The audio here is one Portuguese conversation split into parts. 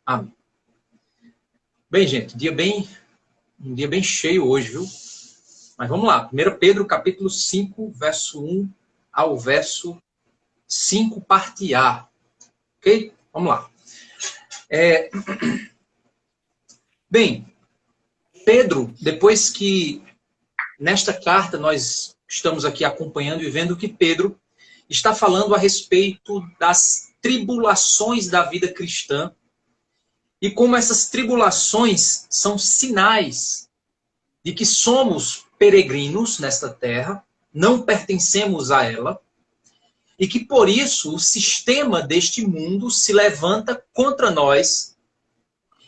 Amém. Bem, gente, um dia bem cheio hoje, viu? Mas vamos lá. 1 Pedro, capítulo 5, verso 1 ao verso 5, parte A. Ok? Vamos lá. Bem, Pedro, depois que nesta carta nós estamos aqui acompanhando e vendo que Pedro está falando a respeito das tribulações da vida cristã e como essas tribulações são sinais de que somos peregrinos nesta terra, não pertencemos a ela, e que por isso o sistema deste mundo se levanta contra nós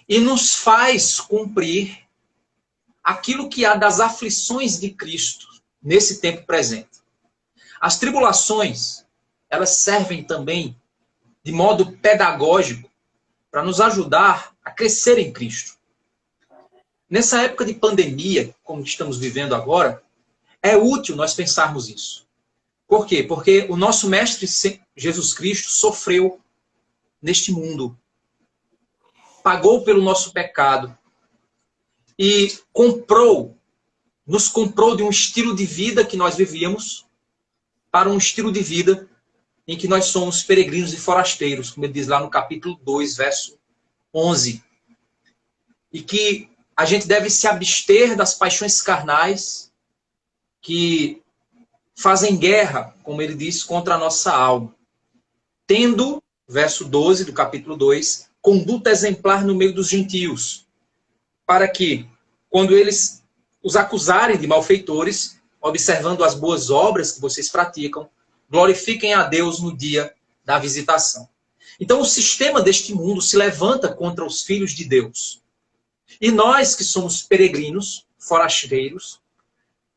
e nos faz cumprir aquilo que há das aflições de Cristo nesse tempo presente. As tribulações, elas servem também de modo pedagógico para nos ajudar a crescer em Cristo. Nessa época de pandemia, como estamos vivendo agora, é útil nós pensarmos isso. Por quê? Porque o nosso Mestre Jesus Cristo sofreu neste mundo, pagou pelo nosso pecado e nos comprou de um estilo de vida que nós vivíamos para um estilo de vida em que nós somos peregrinos e forasteiros, como ele diz lá no capítulo 2, verso 11. E que a gente deve se abster das paixões carnais que fazem guerra, como ele diz, contra a nossa alma. Tendo, verso 12 do capítulo 2, conduta exemplar no meio dos gentios, para que, quando eles os acusarem de malfeitores, observando as boas obras que vocês praticam, glorifiquem a Deus no dia da visitação. Então, o sistema deste mundo se levanta contra os filhos de Deus. E nós, que somos peregrinos, forasteiros,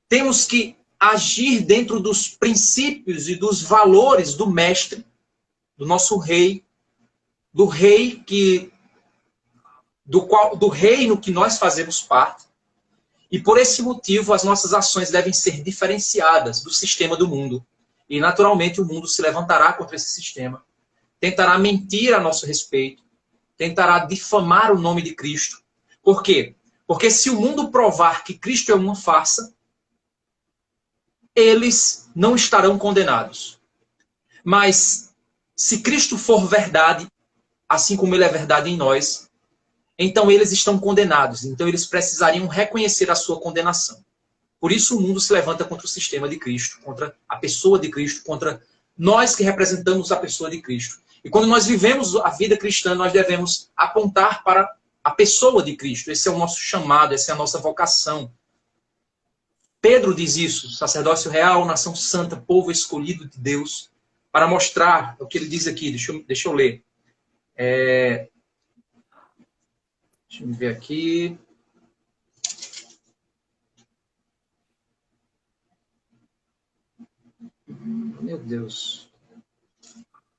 temos que agir dentro dos princípios e dos valores do Mestre, do nosso Rei, do reino que nós fazemos parte. E por esse motivo, as nossas ações devem ser diferenciadas do sistema do mundo. E, naturalmente, o mundo se levantará contra esse sistema, tentará mentir a nosso respeito, tentará difamar o nome de Cristo. Por quê? Porque se o mundo provar que Cristo é uma farsa, eles não estarão condenados. Mas, se Cristo for verdade, assim como ele é verdade em nós, então eles estão condenados. Então eles precisariam reconhecer a sua condenação. Por isso o mundo se levanta contra o sistema de Cristo, contra a pessoa de Cristo, contra nós que representamos a pessoa de Cristo. E quando nós vivemos a vida cristã, nós devemos apontar para a pessoa de Cristo. Esse é o nosso chamado, essa é a nossa vocação. Pedro diz isso, sacerdócio real, nação santa, povo escolhido de Deus, para mostrar o que ele diz aqui. Deixa eu ler. Deixa eu ver aqui. Meu Deus.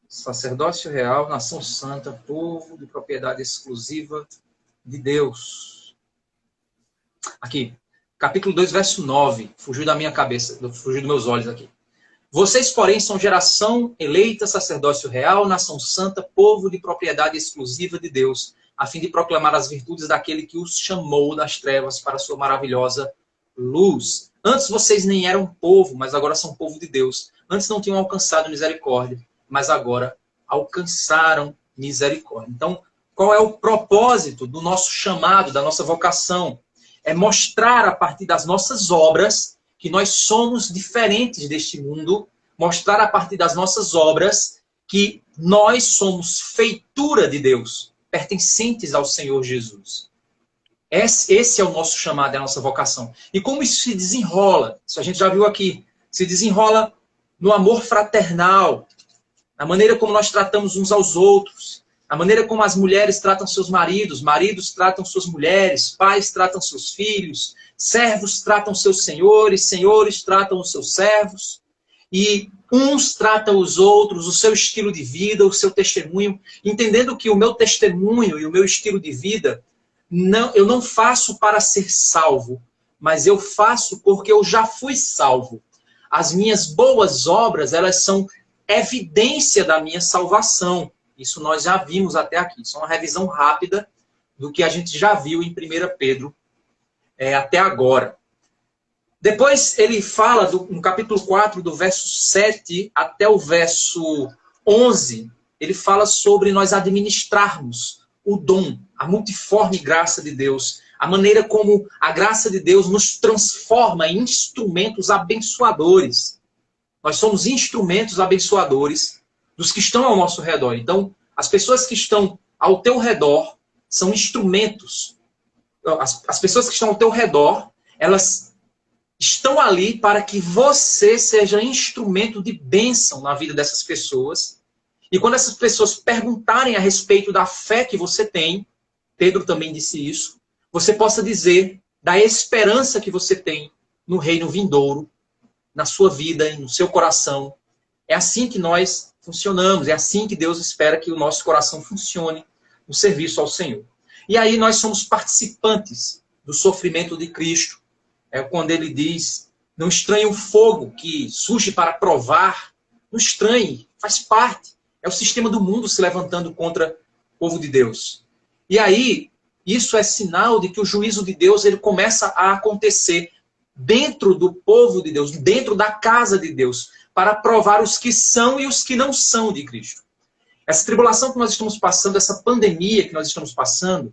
Sacerdócio real, nação santa, povo de propriedade exclusiva de Deus. Aqui, capítulo 2, verso 9. Fugiu da minha cabeça, fugiu dos meus olhos aqui. Vocês, porém, são geração eleita, sacerdócio real, nação santa, povo de propriedade exclusiva de Deus, a fim de proclamar as virtudes daquele que os chamou das trevas para a sua maravilhosa luz. Antes vocês nem eram povo, mas agora são povo de Deus. Antes não tinham alcançado misericórdia, mas agora alcançaram misericórdia. Então, qual é o propósito do nosso chamado, da nossa vocação? É mostrar a partir das nossas obras que nós somos diferentes deste mundo, mostrar a partir das nossas obras que nós somos feitura de Deus, pertencentes ao Senhor Jesus. Esse é o nosso chamado, é a nossa vocação. E como isso se desenrola? Isso a gente já viu aqui. Se desenrola no amor fraternal, na maneira como nós tratamos uns aos outros, na maneira como as mulheres tratam seus maridos, maridos tratam suas mulheres, pais tratam seus filhos, servos tratam seus senhores, senhores tratam os seus servos, e uns tratam os outros, o seu estilo de vida, o seu testemunho, entendendo que o meu testemunho e o meu estilo de vida, eu não faço para ser salvo, mas eu faço porque eu já fui salvo. As minhas boas obras, elas são evidência da minha salvação. Isso nós já vimos até aqui. Isso é uma revisão rápida do que a gente já viu em 1 Pedro até agora. Depois ele fala, no capítulo 4, do verso 7 até o verso 11, ele fala sobre nós administrarmos o dom, a multiforme graça de Deus, a maneira como a graça de Deus nos transforma em instrumentos abençoadores. Nós somos instrumentos abençoadores dos que estão ao nosso redor. Então, as pessoas que estão ao teu redor são instrumentos. As pessoas que estão ao teu redor, elas estão ali para que você seja instrumento de bênção na vida dessas pessoas. E quando essas pessoas perguntarem a respeito da fé que você tem, Pedro também disse isso, você possa dizer da esperança que você tem no reino vindouro, na sua vida, no seu coração. É assim que nós funcionamos, é assim que Deus espera que o nosso coração funcione no serviço ao Senhor. E aí nós somos participantes do sofrimento de Cristo. É quando ele diz, não estranhe o fogo que surge para provar, não estranhe, faz parte. É o sistema do mundo se levantando contra o povo de Deus. E aí, isso é sinal de que o juízo de Deus ele começa a acontecer dentro do povo de Deus, dentro da casa de Deus, para provar os que são e os que não são de Cristo. Essa tribulação que nós estamos passando, essa pandemia que nós estamos passando,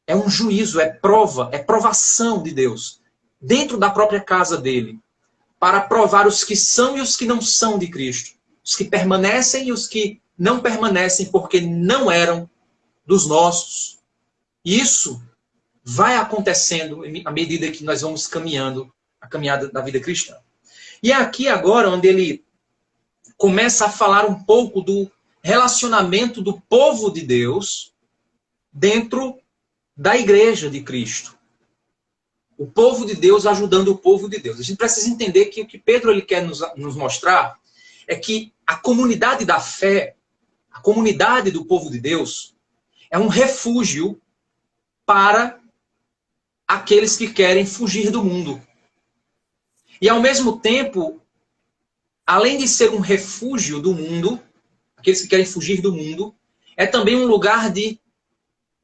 é um juízo, é prova, é provação de Deus, dentro da própria casa dele, para provar os que são e os que não são de Cristo, os que permanecem e os que não permanecem porque não eram dos nossos. Isso vai acontecendo à medida que nós vamos caminhando a caminhada da vida cristã. E é aqui agora onde ele começa a falar um pouco do relacionamento do povo de Deus dentro da igreja de Cristo. O povo de Deus ajudando o povo de Deus. A gente precisa entender que o que Pedro ele quer nos mostrar é que a comunidade da fé, a comunidade do povo de Deus, é um refúgio para aqueles que querem fugir do mundo. E ao mesmo tempo, além de ser um refúgio do mundo, aqueles que querem fugir do mundo, é também um lugar de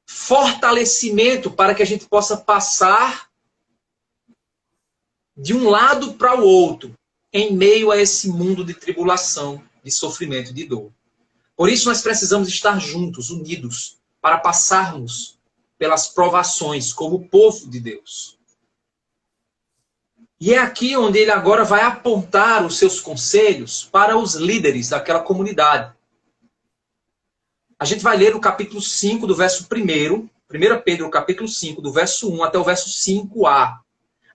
fortalecimento para que a gente possa passar de um lado para o outro, em meio a esse mundo de tribulação, de sofrimento, de dor. Por isso nós precisamos estar juntos, unidos, para passarmos pelas provações como povo de Deus. E é aqui onde ele agora vai apontar os seus conselhos para os líderes daquela comunidade. A gente vai ler o capítulo 5 do verso 1 Pedro, capítulo 5, do verso 1 até o verso 5a.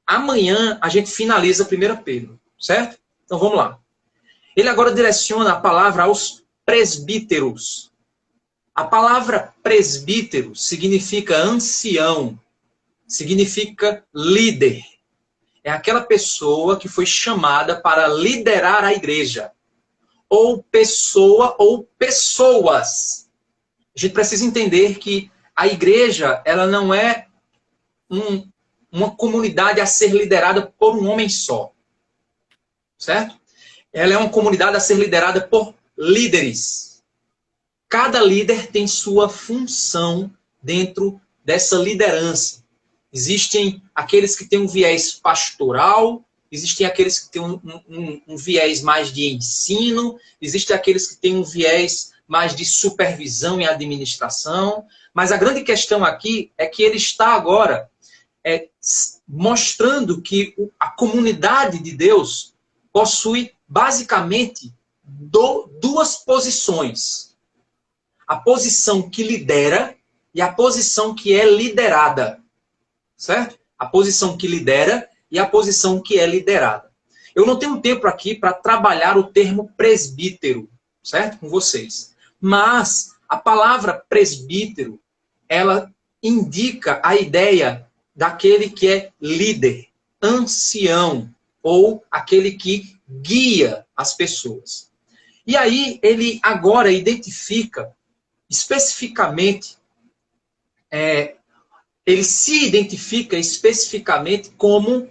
Amanhã a gente finaliza 1 Pedro, certo? Então vamos lá. Ele agora direciona a palavra aos presbíteros. A palavra presbítero significa ancião, significa líder. É aquela pessoa que foi chamada para liderar a igreja. Ou pessoa ou pessoas. A gente precisa entender que a igreja ela não é uma comunidade a ser liderada por um homem só. Certo? Ela é uma comunidade a ser liderada por líderes. Cada líder tem sua função dentro dessa liderança. Existem aqueles que têm um viés pastoral, existem aqueles que têm um viés mais de ensino, existem aqueles que têm um viés mais de supervisão e administração. Mas a grande questão aqui é que ele está agora mostrando que a comunidade de Deus possui basicamente duas posições. A posição que lidera e a posição que é liderada. Certo? A posição que lidera e a posição que é liderada. Eu não tenho tempo aqui para trabalhar o termo presbítero, certo? Com vocês. Mas a palavra presbítero, ela indica a ideia daquele que é líder, ancião, ou aquele que guia as pessoas. E aí ele agora identifica especificamente, ele se identifica especificamente como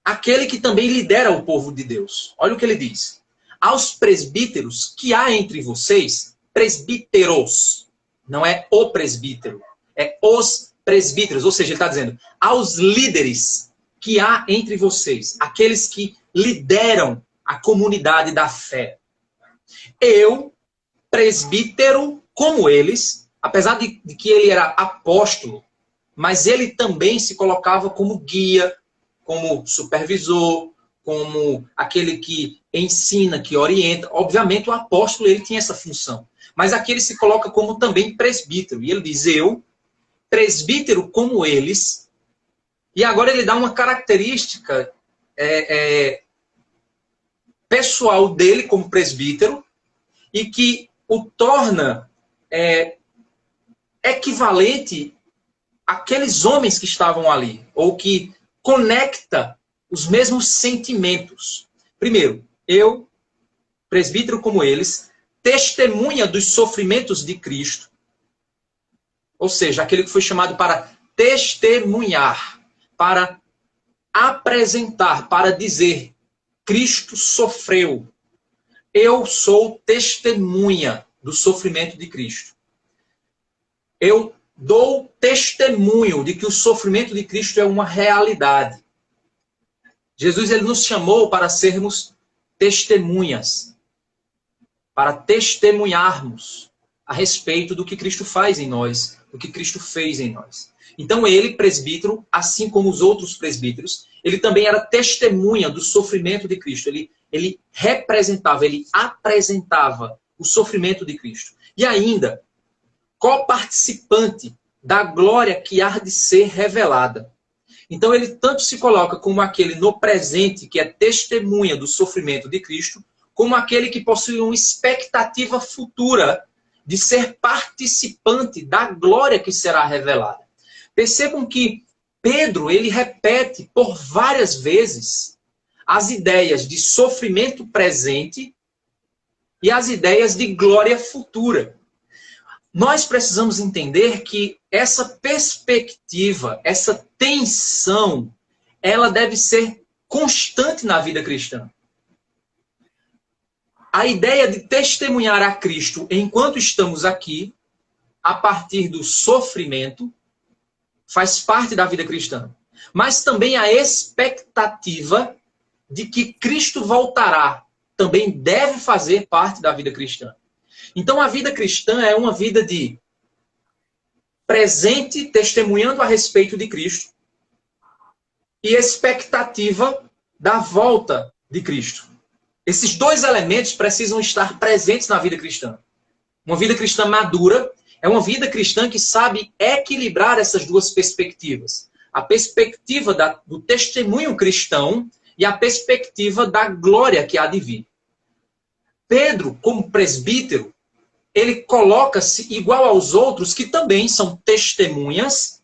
aquele que também lidera o povo de Deus. Olha o que ele diz. Aos presbíteros que há entre vocês, presbíteros. Não é o presbítero, é os presbíteros. Ou seja, ele está dizendo aos líderes que há entre vocês, aqueles que lideram a comunidade da fé. Eu, presbítero, como eles, apesar de que ele era apóstolo, mas ele também se colocava como guia, como supervisor, como aquele que ensina, que orienta. Obviamente o apóstolo ele tinha essa função, mas aqui ele se coloca como também presbítero. E ele diz, eu, presbítero como eles, e agora ele dá uma característica pessoal dele como presbítero, e que o torna equivalente àqueles homens que estavam ali, ou que conecta os mesmos sentimentos. Primeiro, eu, presbítero como eles, testemunha dos sofrimentos de Cristo, ou seja, aquele que foi chamado para testemunhar, para apresentar, para dizer, Cristo sofreu. Eu sou testemunha do sofrimento de Cristo. Eu dou testemunho de que o sofrimento de Cristo é uma realidade. Jesus ele nos chamou para sermos testemunhas, para testemunharmos a respeito do que Cristo faz em nós, do que Cristo fez em nós. Então ele, presbítero, assim como os outros presbíteros, ele também era testemunha do sofrimento de Cristo. Ele representava, ele apresentava o sofrimento de Cristo. E ainda, coparticipante da glória que há de ser revelada. Então ele tanto se coloca como aquele no presente, que é testemunha do sofrimento de Cristo, como aquele que possui uma expectativa futura de ser participante da glória que será revelada. Percebam que Pedro, ele repete por várias vezes as ideias de sofrimento presente e as ideias de glória futura. Nós precisamos entender que essa perspectiva, essa tensão, ela deve ser constante na vida cristã. A ideia de testemunhar a Cristo enquanto estamos aqui, a partir do sofrimento, faz parte da vida cristã. Mas também a expectativa de que Cristo voltará também deve fazer parte da vida cristã. Então a vida cristã é uma vida de presente, testemunhando a respeito de Cristo, e expectativa da volta de Cristo. Esses dois elementos precisam estar presentes na vida cristã. Uma vida cristã madura é uma vida cristã que sabe equilibrar essas duas perspectivas. A perspectiva do testemunho cristão e a perspectiva da glória que há de vir. Pedro, como presbítero, ele coloca-se igual aos outros que também são testemunhas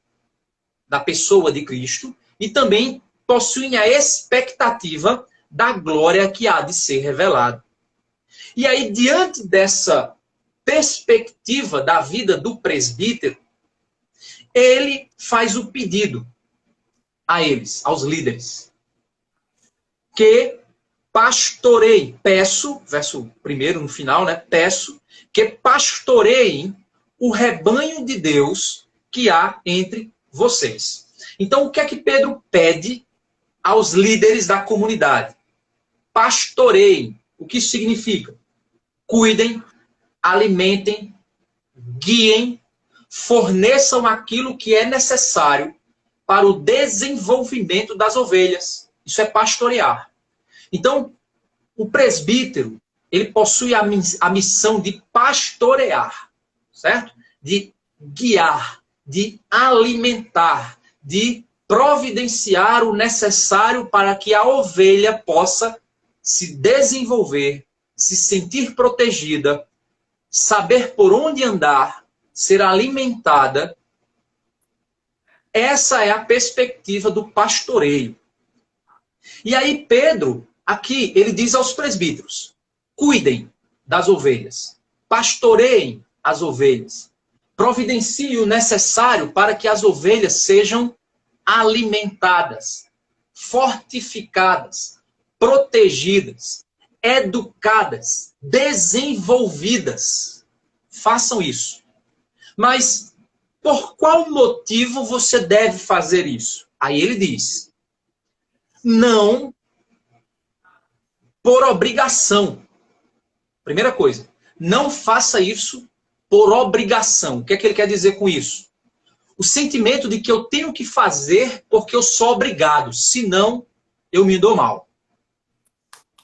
da pessoa de Cristo e também possuem a expectativa da glória que há de ser revelada. E aí, diante dessa perspectiva da vida do presbítero, ele faz o pedido a eles, aos líderes, que pastoreiem, peço, verso 1 no final, né? Peço que pastoreiem o rebanho de Deus que há entre vocês. Então, o que é que Pedro pede aos líderes da comunidade? Pastoreiem. O que isso significa? Cuidem, alimentem, guiem, forneçam aquilo que é necessário para o desenvolvimento das ovelhas. Isso é pastorear. Então, o presbítero, ele possui a missão de pastorear, certo? De guiar, de alimentar, de providenciar o necessário para que a ovelha possa se desenvolver, se sentir protegida, saber por onde andar, ser alimentada. Essa é a perspectiva do pastoreio. E aí Pedro, aqui, ele diz aos presbíteros, cuidem das ovelhas, pastoreiem as ovelhas, providenciem o necessário para que as ovelhas sejam alimentadas, fortificadas, protegidas, educadas, desenvolvidas. façam isso. Mas por qual motivo você deve fazer isso? Aí ele diz, não por obrigação. Primeira coisa, não faça isso por obrigação. O que é que ele quer dizer com isso? O sentimento de que eu tenho que fazer porque eu sou obrigado, senão eu me dou mal.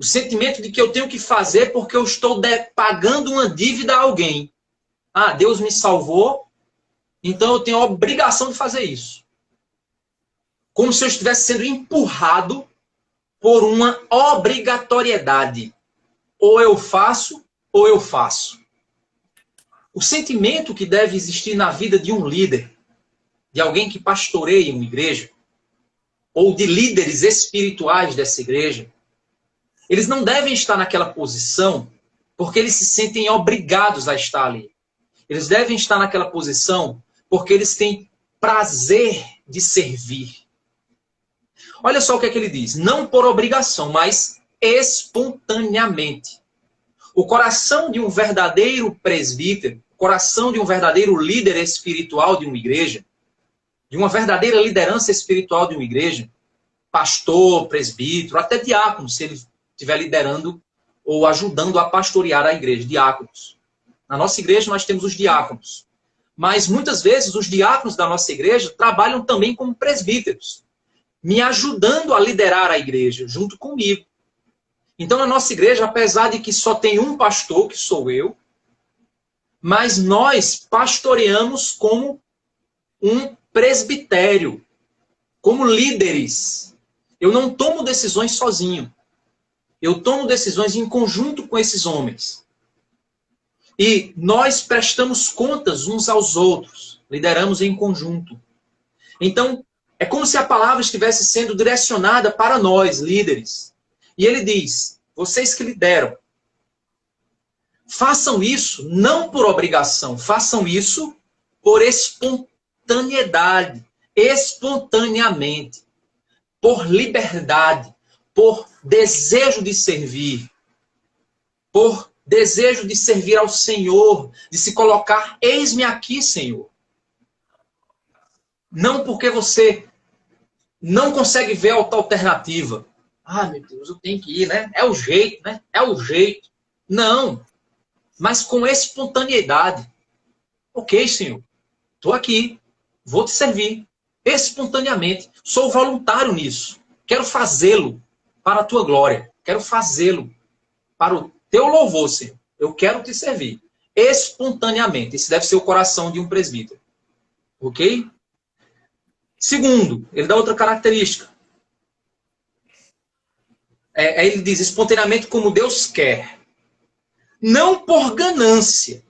O sentimento de que eu tenho que fazer porque eu estou pagando uma dívida a alguém. Ah, Deus me salvou, então eu tenho a obrigação de fazer isso. Como se eu estivesse sendo empurrado por uma obrigatoriedade. Ou eu faço, ou eu faço. O sentimento que deve existir na vida de um líder, de alguém que pastoreia uma igreja, ou de líderes espirituais dessa igreja, eles não devem estar naquela posição porque eles se sentem obrigados a estar ali. Eles devem estar naquela posição porque eles têm prazer de servir. Olha só o que é que ele diz. Não por obrigação, mas espontaneamente. O coração de um verdadeiro presbítero, o coração de um verdadeiro líder espiritual de uma igreja, de uma verdadeira liderança espiritual de uma igreja, pastor, presbítero, até diácono, se ele estiver liderando ou ajudando a pastorear a igreja, diáconos. Na nossa igreja nós temos os diáconos. Mas muitas vezes os diáconos da nossa igreja trabalham também como presbíteros, me ajudando a liderar a igreja, junto comigo. Então, na nossa igreja, apesar de que só tem um pastor, que sou eu, mas nós pastoreamos como um presbitério, como líderes. Eu não tomo decisões sozinho. Eu tomo decisões em conjunto com esses homens. E nós prestamos contas uns aos outros. Lideramos em conjunto. Então, é como se a palavra estivesse sendo direcionada para nós, líderes. E ele diz, vocês que lideram, façam isso não por obrigação, façam isso por espontaneidade, espontaneamente, por liberdade, por desejo de servir, por desejo de servir ao Senhor, de se colocar, eis-me aqui, Senhor. Não porque você não consegue ver outra alternativa. Ah, meu Deus, eu tenho que ir, né? É o jeito, né? É o jeito. Não. Mas com espontaneidade. Ok, Senhor. Estou aqui. Vou te servir. Espontaneamente. Sou voluntário nisso. Quero fazê-lo para a tua glória. Quero fazê-lo para o teu louvor, Senhor. Eu quero te servir. Espontaneamente. Esse deve ser o coração de um presbítero. Ok? Segundo, ele dá outra característica. Ele diz, espontaneamente como Deus quer. Não por ganância.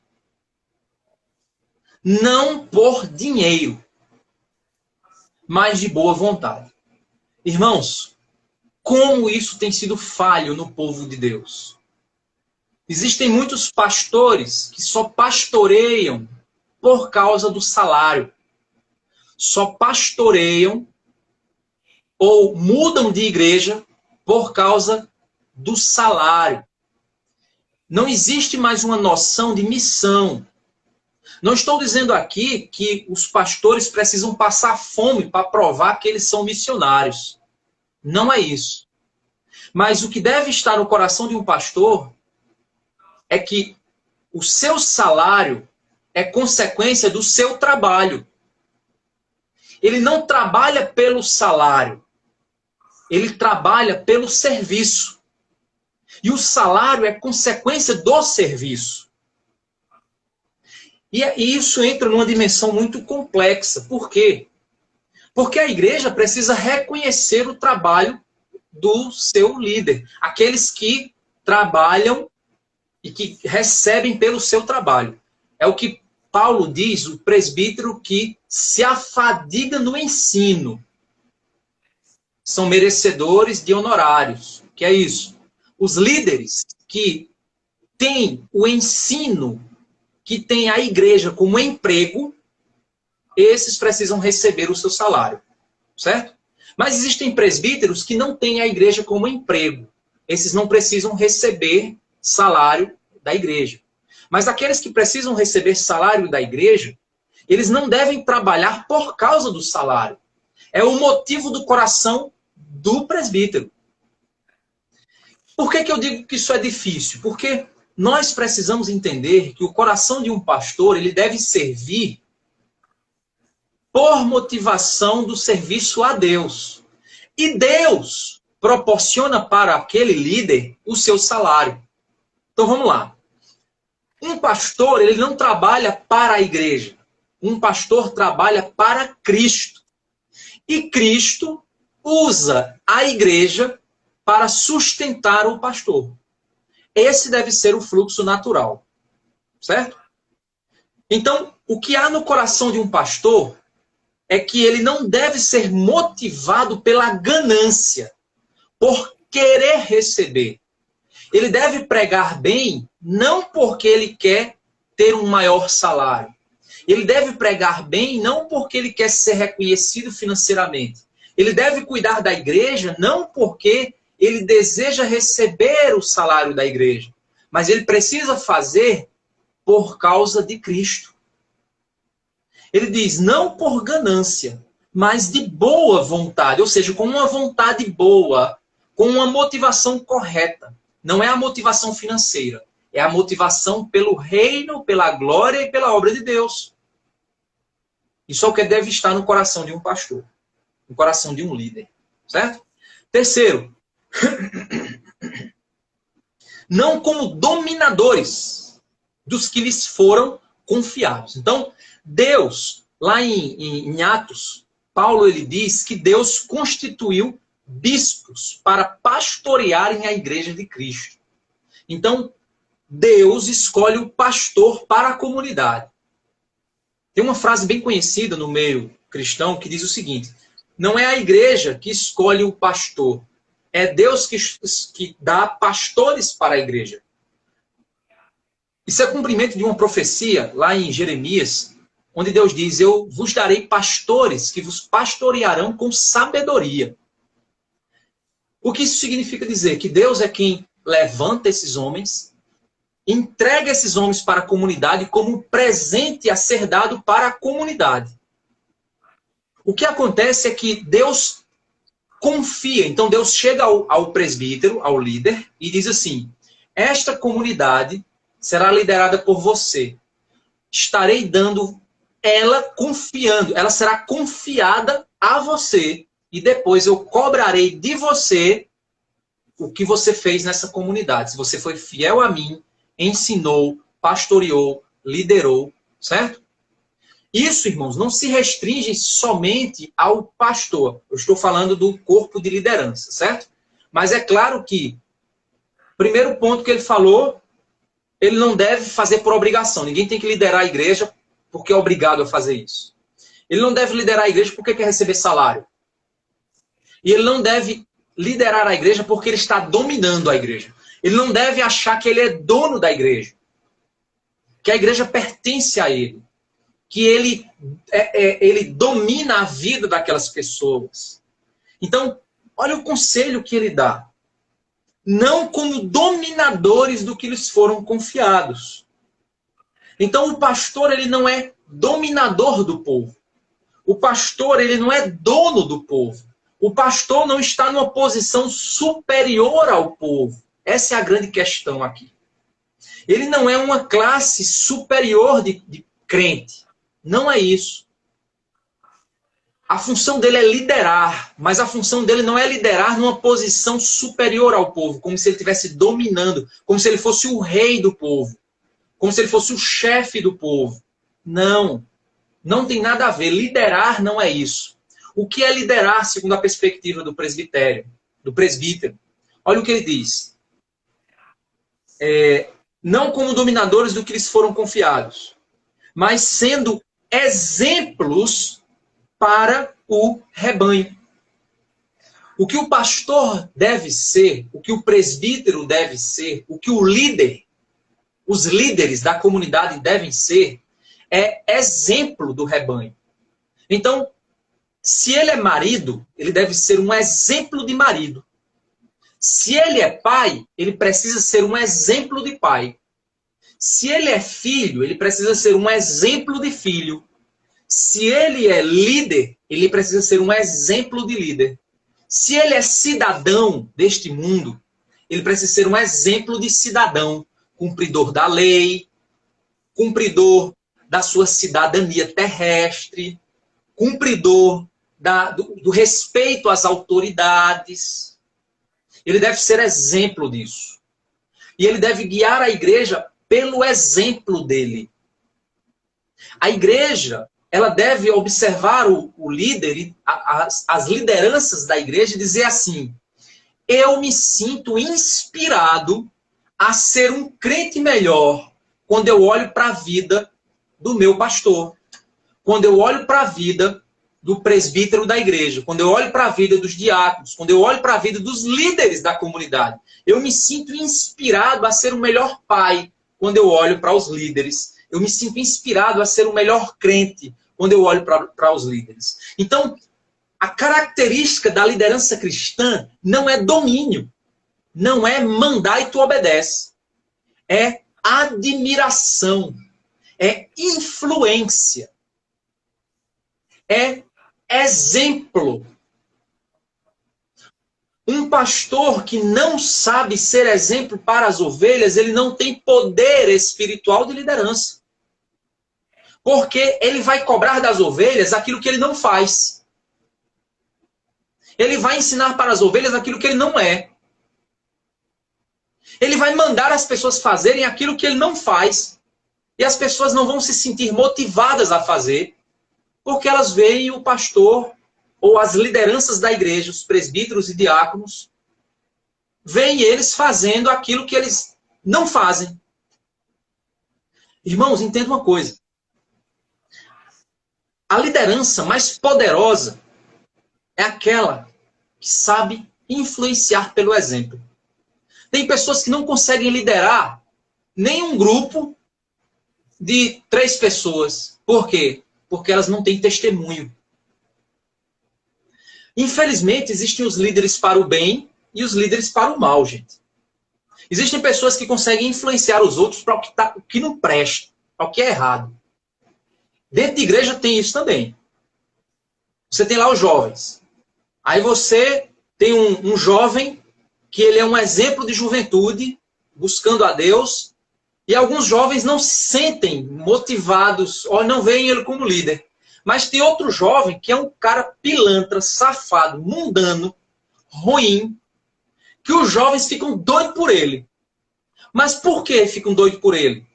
Não por dinheiro. Mas de boa vontade. Irmãos, como isso tem sido falho no povo de Deus. Existem muitos pastores que só pastoreiam por causa do salário. Só pastoreiam ou mudam de igreja por causa do salário. Não existe mais uma noção de missão. Não estou dizendo aqui que os pastores precisam passar fome para provar que eles são missionários. Não é isso. Mas o que deve estar no coração de um pastor é que o seu salário é consequência do seu trabalho. Ele não trabalha pelo salário. Ele trabalha pelo serviço. E o salário é consequência do serviço. E isso entra numa dimensão muito complexa. Por quê? Porque a igreja precisa reconhecer o trabalho do seu líder. Aqueles que trabalham e que recebem pelo seu trabalho. É o que Paulo diz, o presbítero que se afadiga no ensino. São merecedores de honorários. Que é isso? Os líderes que têm o ensino, que têm a igreja como emprego, esses precisam receber o seu salário. Certo? Mas existem presbíteros que não têm a igreja como emprego. Esses não precisam receber salário da igreja. Mas aqueles que precisam receber salário da igreja, eles não devem trabalhar por causa do salário. É o motivo do coração do presbítero. Por que eu digo que isso é difícil? Porque nós precisamos entender que o coração de um pastor, ele deve servir por motivação do serviço a Deus. E Deus proporciona para aquele líder o seu salário. Então vamos lá. Um pastor, ele não trabalha para a igreja. Um pastor trabalha para Cristo. E Cristo usa a igreja para sustentar o pastor. Esse deve ser o fluxo natural. Certo? Então, o que há no coração de um pastor é que ele não deve ser motivado pela ganância, por querer receber. Ele deve pregar bem, não porque ele quer ter um maior salário. Ele deve pregar bem, não porque ele quer ser reconhecido financeiramente. Ele deve cuidar da igreja, não porque ele deseja receber o salário da igreja. Mas ele precisa fazer por causa de Cristo. Ele diz, não por ganância, mas de boa vontade. Ou seja, com uma vontade boa, com uma motivação correta. Não é a motivação financeira. É a motivação pelo reino, pela glória e pela obra de Deus. Isso é o que deve estar no coração de um pastor. No coração de um líder. Certo? Terceiro. Não como dominadores dos que lhes foram confiados. Então, Deus, lá em Atos, Paulo ele diz que Deus constituiu bispos para pastorearem a igreja de Cristo. Então, Deus escolhe o pastor para a comunidade. Tem uma frase bem conhecida no meio cristão que diz o seguinte: não é a igreja que escolhe o pastor, é Deus que dá pastores para a igreja. Isso é cumprimento de uma profecia lá em Jeremias, onde Deus diz, eu vos darei pastores que vos pastorearão com sabedoria. O que isso significa dizer? Que Deus é quem levanta esses homens, entrega esses homens para a comunidade como um presente a ser dado para a comunidade. O que acontece é que Deus confia. Então Deus chega ao presbítero, ao líder, e diz assim, esta comunidade será liderada por você. Estarei dando ela confiando, ela será confiada a você e depois eu cobrarei de você o que você fez nessa comunidade. Se você foi fiel a mim, ensinou, pastoreou, liderou, certo? Isso, irmãos, não se restringe somente ao pastor. Eu estou falando do corpo de liderança, certo? Mas é claro que, primeiro ponto que ele falou, ele não deve fazer por obrigação. Ninguém tem que liderar a igreja porque é obrigado a fazer isso. Ele não deve liderar a igreja porque quer receber salário. E ele não deve liderar a igreja porque ele está dominando a igreja. Ele não deve achar que ele é dono da igreja. Que a igreja pertence a ele. Que ele domina a vida daquelas pessoas. Então, olha o conselho que ele dá. Não como dominadores do que lhes foram confiados. Então, o pastor ele não é dominador do povo. O pastor ele não é dono do povo. O pastor não está numa posição superior ao povo. Essa é a grande questão aqui. Ele não é uma classe superior de crente. Não é isso. A função dele é liderar, mas a função dele não é liderar numa posição superior ao povo, como se ele estivesse dominando, como se ele fosse o rei do povo, como se ele fosse o chefe do povo. Não, não tem nada a ver. Liderar não é isso. O que é liderar, segundo a perspectiva do presbitério, do presbítero? Olha o que ele diz. Não como dominadores do que lhes foram confiados, mas sendo exemplos para o rebanho. O que o pastor deve ser, o que o presbítero deve ser, o que o líder, os líderes da comunidade devem ser, é exemplo do rebanho. Então, se ele é marido, ele deve ser um exemplo de marido. Se ele é pai, ele precisa ser um exemplo de pai. Se ele é filho, ele precisa ser um exemplo de filho. Se ele é líder, ele precisa ser um exemplo de líder. Se ele é cidadão deste mundo, ele precisa ser um exemplo de cidadão, cumpridor da lei, cumpridor da sua cidadania terrestre, cumpridor do respeito às autoridades. Ele deve ser exemplo disso. E ele deve guiar a igreja pelo exemplo dele. A igreja, ela deve observar o líder, as lideranças da igreja e dizer assim: eu me sinto inspirado a ser um crente melhor quando eu olho para a vida do meu pastor, quando eu olho para a vida do presbítero da igreja, quando eu olho para a vida dos diáconos, quando eu olho para a vida dos líderes da comunidade. Eu me sinto inspirado a ser o melhor pai quando eu olho para os líderes. Eu me sinto inspirado a ser o melhor crente quando eu olho para os líderes. Então, a característica da liderança cristã não é domínio, não é mandar e tu obedece. É admiração, é influência, é exemplo. Um pastor que não sabe ser exemplo para as ovelhas, ele não tem poder espiritual de liderança. Porque ele vai cobrar das ovelhas aquilo que ele não faz. Ele vai ensinar para as ovelhas aquilo que ele não é. Ele vai mandar as pessoas fazerem aquilo que ele não faz. E as pessoas não vão se sentir motivadas a fazer, porque elas veem o pastor ou as lideranças da igreja, os presbíteros e diáconos, veem eles fazendo aquilo que eles não fazem. Irmãos, entenda uma coisa. A liderança mais poderosa é aquela que sabe influenciar pelo exemplo. Tem pessoas que não conseguem liderar nem um grupo de 3 pessoas. Por quê? Porque elas não têm testemunho. Infelizmente, existem os líderes para o bem e os líderes para o mal, gente. Existem pessoas que conseguem influenciar os outros para o que não presta, para o que é errado. Dentro de igreja tem isso também. Você tem lá os jovens. Aí você tem um jovem que ele é um exemplo de juventude, buscando a Deus, e alguns jovens não se sentem motivados, ou não veem ele como líder. Mas tem outro jovem que é um cara pilantra, safado, mundano, ruim, que os jovens ficam doidos por ele. Mas por que ficam doidos por ele?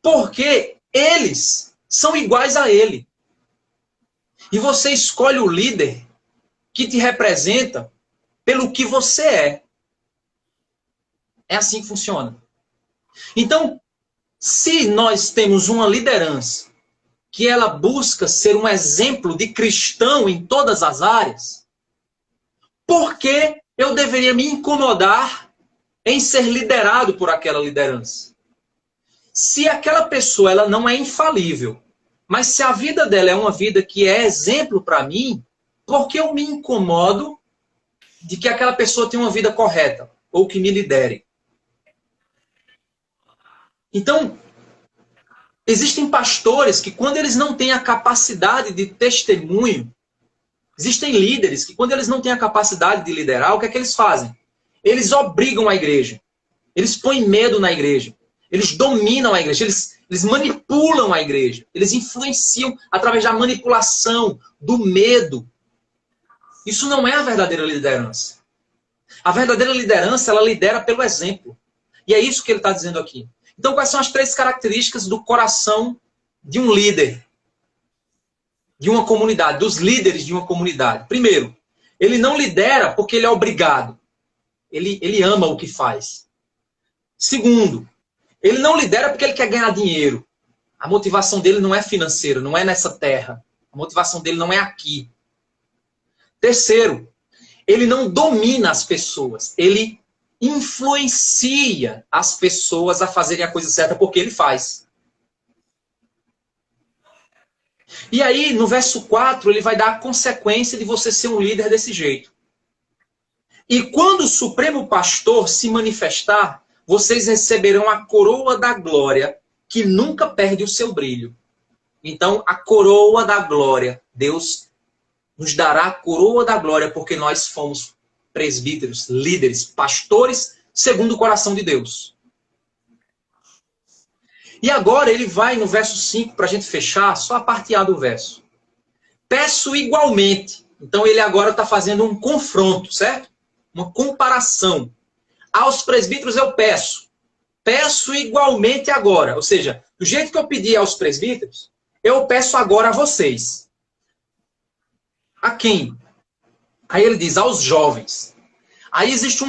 Porque eles são iguais a ele. E você escolhe o líder que te representa pelo que você é. É assim que funciona. Então, se nós temos uma liderança que ela busca ser um exemplo de cristão em todas as áreas, por que eu deveria me incomodar em ser liderado por aquela liderança? Se aquela pessoa ela não é infalível, mas se a vida dela é uma vida que é exemplo para mim, por que eu me incomodo de que aquela pessoa tenha uma vida correta ou que me lidere? Então, existem pastores que, quando eles não têm a capacidade de testemunho, existem líderes que, quando eles não têm a capacidade de liderar, o que é que eles fazem? Eles obrigam a igreja. Eles põem medo na igreja. Eles dominam a igreja. Eles manipulam a igreja. Eles influenciam através da manipulação, do medo. Isso não é a verdadeira liderança. A verdadeira liderança, ela lidera pelo exemplo. E é isso que ele está dizendo aqui. Então, quais são as 3 características do coração de um líder, de uma comunidade, dos líderes de uma comunidade? Primeiro, ele não lidera porque ele é obrigado. Ele ama o que faz. Segundo, ele não lidera porque ele quer ganhar dinheiro. A motivação dele não é financeira, não é nessa terra. A motivação dele não é aqui. Terceiro, ele não domina as pessoas. Ele influencia as pessoas a fazerem a coisa certa porque ele faz. E aí, no verso 4, ele vai dar a consequência de você ser um líder desse jeito. E quando o Supremo Pastor se manifestar, vocês receberão a coroa da glória, que nunca perde o seu brilho. Então, a coroa da glória, Deus nos dará a coroa da glória, porque nós fomos presbíteros, líderes, pastores, segundo o coração de Deus. E agora ele vai no verso 5, para a gente fechar, só a parte A do verso. Peço igualmente. Então ele agora está fazendo um confronto, certo? Uma comparação. Aos presbíteros eu peço. Peço igualmente agora. Ou seja, do jeito que eu pedi aos presbíteros, eu peço agora a vocês. A quem? Aí ele diz, aos jovens. Aí existe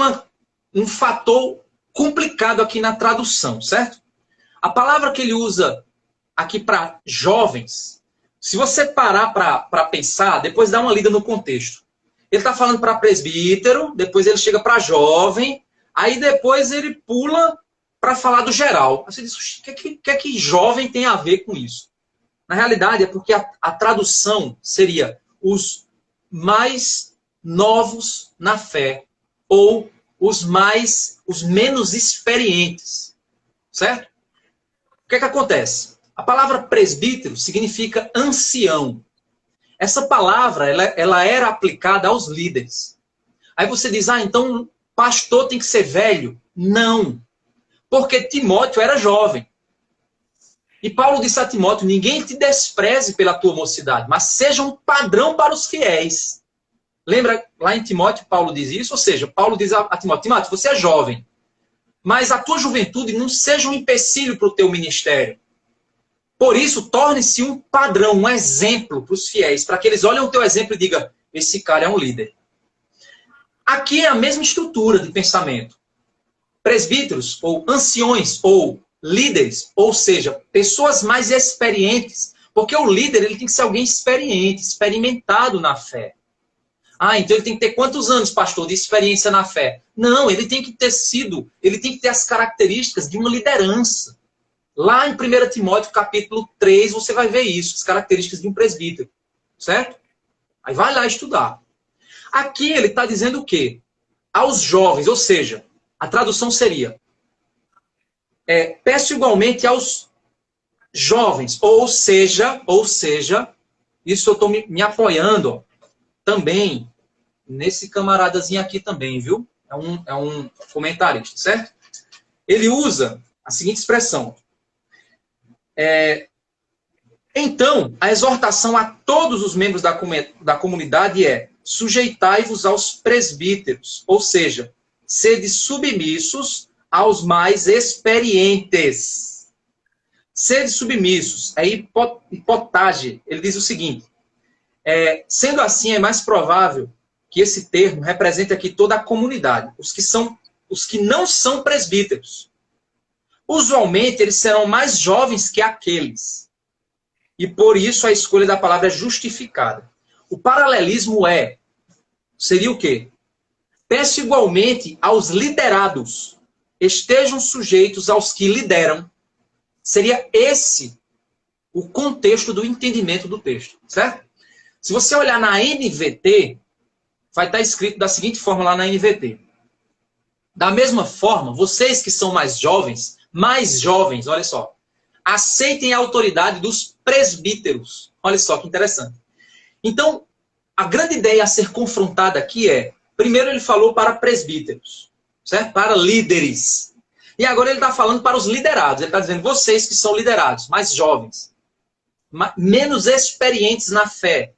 um fator complicado aqui na tradução, certo? A palavra que ele usa aqui para jovens, se você parar para pensar, depois dá uma lida no contexto. Ele está falando para presbítero, depois ele chega para jovem, aí depois ele pula para falar do geral. Você diz, o que é que jovem tem a ver com isso? Na realidade é porque a tradução seria os mais novos na fé, ou os menos experientes, certo? O que é que acontece? A palavra presbítero significa ancião. Essa palavra, ela era aplicada aos líderes. Aí você diz, então pastor tem que ser velho? Não. Porque Timóteo era jovem. E Paulo disse a Timóteo, ninguém te despreze pela tua mocidade, mas seja um padrão para os fiéis. Lembra, lá em Timóteo, Paulo diz isso? Ou seja, Paulo diz a Timóteo, Timóteo, você é jovem, mas a tua juventude não seja um empecilho para o teu ministério. Por isso, torne-se um padrão, um exemplo para os fiéis, para que eles olhem o teu exemplo e digam, esse cara é um líder. Aqui é a mesma estrutura de pensamento. Presbíteros, ou anciões, ou líderes, ou seja, pessoas mais experientes, porque o líder ele tem que ser alguém experiente, experimentado na fé. Então ele tem que ter quantos anos, pastor, de experiência na fé? Não, ele tem que ter as características de uma liderança. Lá em 1 Timóteo, capítulo 3, você vai ver isso, as características de um presbítero, certo? Aí vai lá estudar. Aqui ele está dizendo o quê? Aos jovens, ou seja, a tradução seria, peço igualmente aos jovens, ou seja, isso eu estou me apoiando, ó, também, nesse camaradazinho aqui também, viu? É um comentarista, certo? Ele usa a seguinte expressão. Então, a exortação a todos os membros da comunidade é sujeitai-vos aos presbíteros, ou seja, sede submissos aos mais experientes. Sede submissos, é hipotage. Ele diz o seguinte, sendo assim, é mais provável que esse termo represente aqui toda a comunidade, os que não são presbíteros. Usualmente, eles serão mais jovens que aqueles. E por isso a escolha da palavra é justificada. O paralelismo seria o quê? Peço igualmente aos liderados, estejam sujeitos aos que lideram. Seria esse o contexto do entendimento do texto, certo? Se você olhar na NVT, vai estar escrito da seguinte forma lá na NVT. Da mesma forma, vocês que são mais jovens, olha só, aceitem a autoridade dos presbíteros. Olha só que interessante. Então, a grande ideia a ser confrontada aqui primeiro ele falou para presbíteros, certo? Para líderes. E agora ele está falando para os liderados. Ele está dizendo, vocês que são liderados, mais jovens, menos experientes na fé,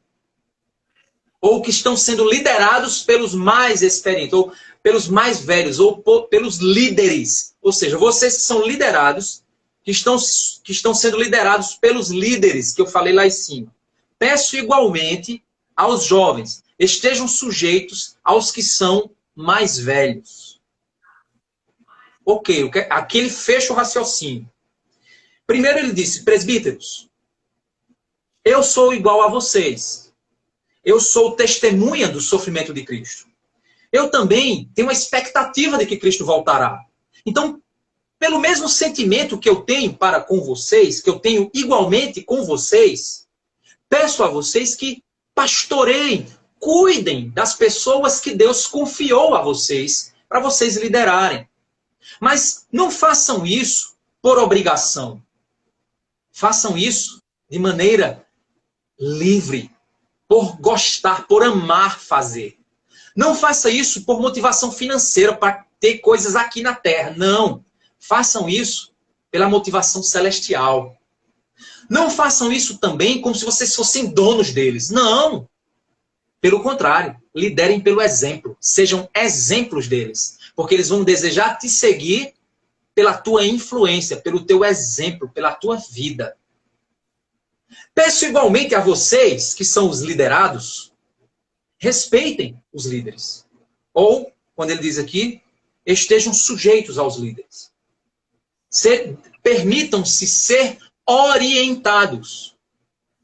ou que estão sendo liderados pelos mais experientes, ou pelos mais velhos, ou pelos líderes. Ou seja, vocês que são liderados, que estão sendo liderados pelos líderes, que eu falei lá em cima. Peço igualmente aos jovens, estejam sujeitos aos que são mais velhos. Ok, aqui ele fecha o raciocínio. Primeiro ele disse, presbíteros, eu sou igual a vocês. Eu sou testemunha do sofrimento de Cristo. Eu também tenho uma expectativa de que Cristo voltará. Então, pelo mesmo sentimento que eu tenho para com vocês, que eu tenho igualmente com vocês, peço a vocês que pastoreiem, cuidem das pessoas que Deus confiou a vocês, para vocês liderarem. Mas não façam isso por obrigação. Façam isso de maneira livre, por gostar, por amar fazer. Não faça isso por motivação financeira, para ter coisas aqui na terra. Não. Façam isso pela motivação celestial. Não façam isso também como se vocês fossem donos deles. Não. Pelo contrário, liderem pelo exemplo. Sejam exemplos deles. Porque eles vão desejar te seguir pela tua influência, pelo teu exemplo, pela tua vida. Peço igualmente a vocês, que são os liderados, respeitem os líderes. Ou, quando ele diz aqui, estejam sujeitos aos líderes. Permitam-se ser orientados.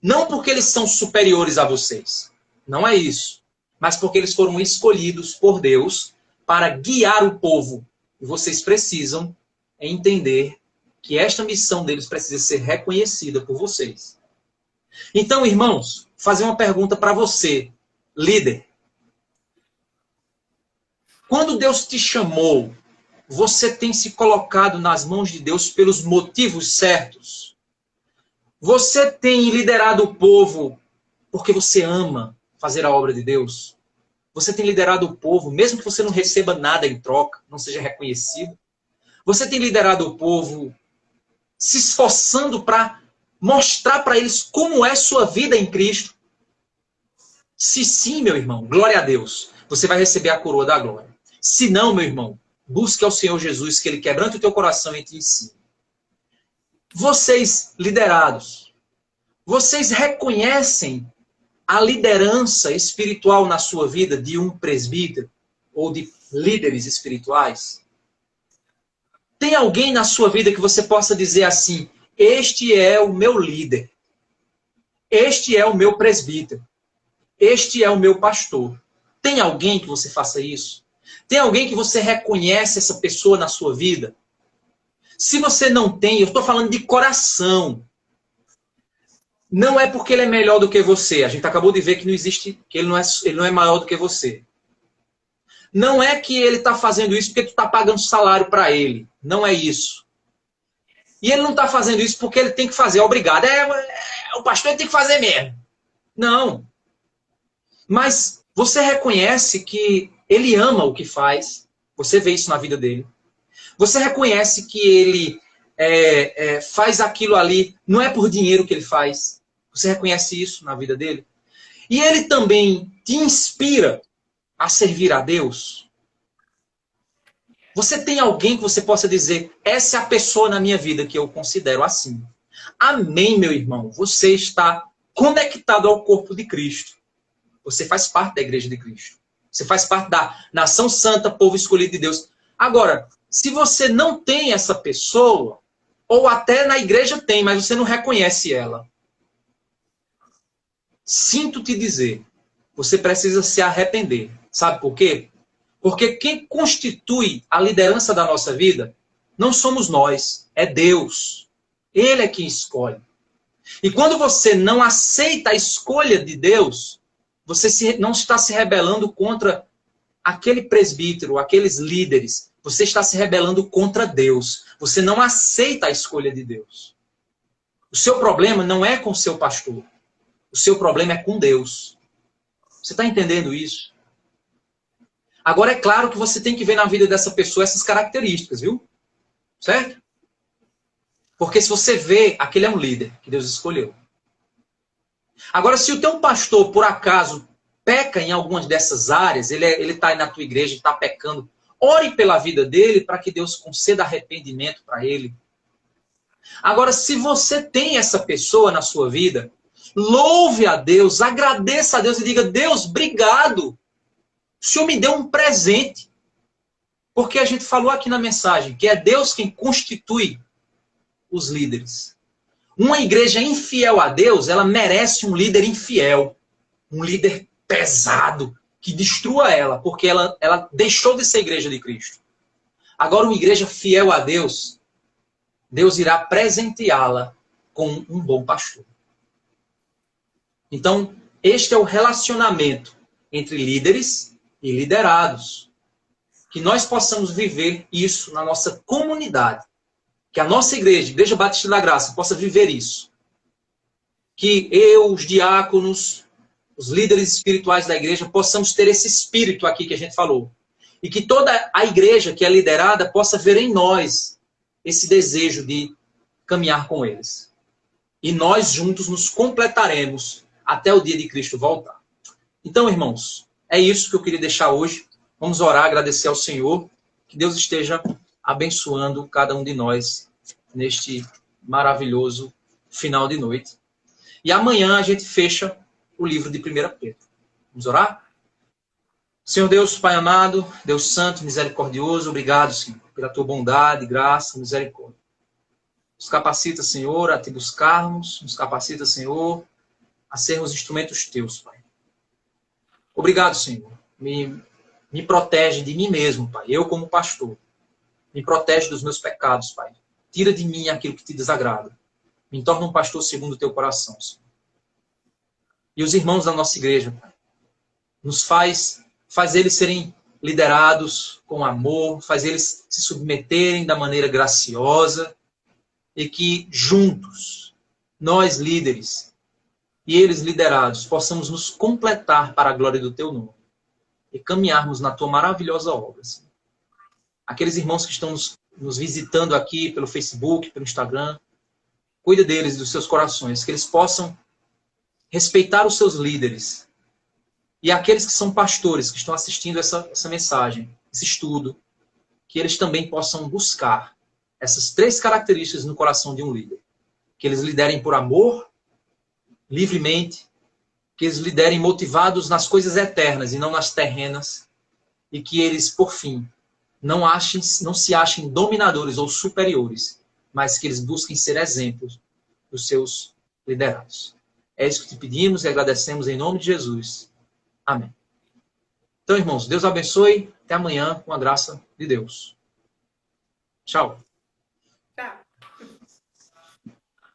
Não porque eles são superiores a vocês. Não é isso. Mas porque eles foram escolhidos por Deus para guiar o povo. E vocês precisam entender que esta missão deles precisa ser reconhecida por vocês. Então, irmãos, fazer uma pergunta para você, líder. Quando Deus te chamou, você tem se colocado nas mãos de Deus pelos motivos certos? Você tem liderado o povo porque você ama fazer a obra de Deus? Você tem liderado o povo, mesmo que você não receba nada em troca, não seja reconhecido? Você tem liderado o povo se esforçando para mostrar para eles como é sua vida em Cristo? Se sim, meu irmão, glória a Deus, você vai receber a coroa da glória. Se não, meu irmão, busque ao Senhor Jesus, que Ele quebrante o teu coração e te ensine. Vocês, liderados, vocês reconhecem a liderança espiritual na sua vida de um presbítero ou de líderes espirituais? Tem alguém na sua vida que você possa dizer assim: este é o meu líder, este é o meu presbítero, este é o meu pastor? Tem alguém que você faça isso? Tem alguém que você reconhece essa pessoa na sua vida? Se você não tem, eu estou falando de coração. Não é porque ele é melhor do que você. A gente acabou de ver que não existe, que ele não é maior do que você. Não é que ele está fazendo isso porque tu está pagando salário para ele. Não é isso. E ele não está fazendo isso porque ele tem que fazer, obrigado. O pastor tem que fazer mesmo. Não. Mas você reconhece que ele ama o que faz. Você vê isso na vida dele. Você reconhece que ele faz aquilo ali, não é por dinheiro que ele faz. Você reconhece isso na vida dele. E ele também te inspira a servir a Deus. Você tem alguém que você possa dizer: essa é a pessoa na minha vida que eu considero assim. Amém, meu irmão. Você está conectado ao corpo de Cristo. Você faz parte da igreja de Cristo. Você faz parte da nação santa, povo escolhido de Deus. Agora, se você não tem essa pessoa, ou até na igreja tem, mas você não reconhece ela, sinto te dizer, você precisa se arrepender. Sabe por quê? Porque quem constitui a liderança da nossa vida não somos nós, é Deus. Ele é quem escolhe. E quando você não aceita a escolha de Deus, você não está se rebelando contra aquele presbítero, aqueles líderes. Você está se rebelando contra Deus. Você não aceita a escolha de Deus. O seu problema não é com o seu pastor. O seu problema é com Deus. Você está entendendo isso? Agora, é claro que você tem que ver na vida dessa pessoa essas características, viu? Certo? Porque se você vê, aquele é um líder que Deus escolheu. Agora, se o teu pastor, por acaso, peca em algumas dessas áreas, ele está aí na tua igreja, está pecando, ore pela vida dele para que Deus conceda arrependimento para ele. Agora, se você tem essa pessoa na sua vida, louve a Deus, agradeça a Deus e diga: Deus, obrigado. O Senhor me deu um presente. Porque a gente falou aqui na mensagem que é Deus quem constitui os líderes. Uma igreja infiel a Deus, ela merece um líder infiel. Um líder pesado, que destrua ela, porque ela deixou de ser igreja de Cristo. Agora, uma igreja fiel a Deus, Deus irá presenteá-la com um bom pastor. Então, este é o relacionamento entre líderes e liderados. que nós possamos viver isso na nossa comunidade. Que a nossa igreja, Igreja Batista da Graça, possa viver isso. Que eu, os diáconos, os líderes espirituais da igreja, possamos ter esse espírito aqui que a gente falou. E que toda a igreja que é liderada possa ver em nós esse desejo de caminhar com eles. E nós juntos nos completaremos até o dia de Cristo voltar. Então, irmãos, é isso que eu queria deixar hoje. Vamos orar, agradecer ao Senhor. Que Deus esteja abençoando cada um de nós neste maravilhoso final de noite. E amanhã a gente fecha o livro de 1 Pedro. Vamos orar? Senhor Deus, Pai amado, Deus santo, misericordioso, obrigado, Senhor, pela tua bondade, graça, misericórdia. Nos capacita, Senhor, a te buscarmos, nos capacita, Senhor, a sermos instrumentos teus, Pai. Obrigado, Senhor. Me protege de mim mesmo, Pai. Eu como pastor. Me protege dos meus pecados, Pai. Tira de mim aquilo que te desagrada. Me torna um pastor segundo o teu coração, Senhor. E os irmãos da nossa igreja, Pai, nos faz eles serem liderados com amor, faz eles se submeterem da maneira graciosa e que juntos, nós líderes e eles liderados, possamos nos completar para a glória do teu nome e caminharmos na tua maravilhosa obra, Senhor. Aqueles irmãos que estão nos visitando aqui pelo Facebook, pelo Instagram, cuida deles, dos seus corações, que eles possam respeitar os seus líderes. E aqueles que são pastores, que estão assistindo essa mensagem, esse estudo, que eles também possam buscar essas 3 características no coração de um líder. Que eles liderem por amor, livremente, que eles liderem motivados nas coisas eternas e não nas terrenas, e que eles, por fim, não se achem dominadores ou superiores, mas que eles busquem ser exemplos dos seus liderados. É isso que te pedimos e agradecemos em nome de Jesus. Amém. Então, irmãos, Deus abençoe. Até amanhã, com a graça de Deus. Tchau.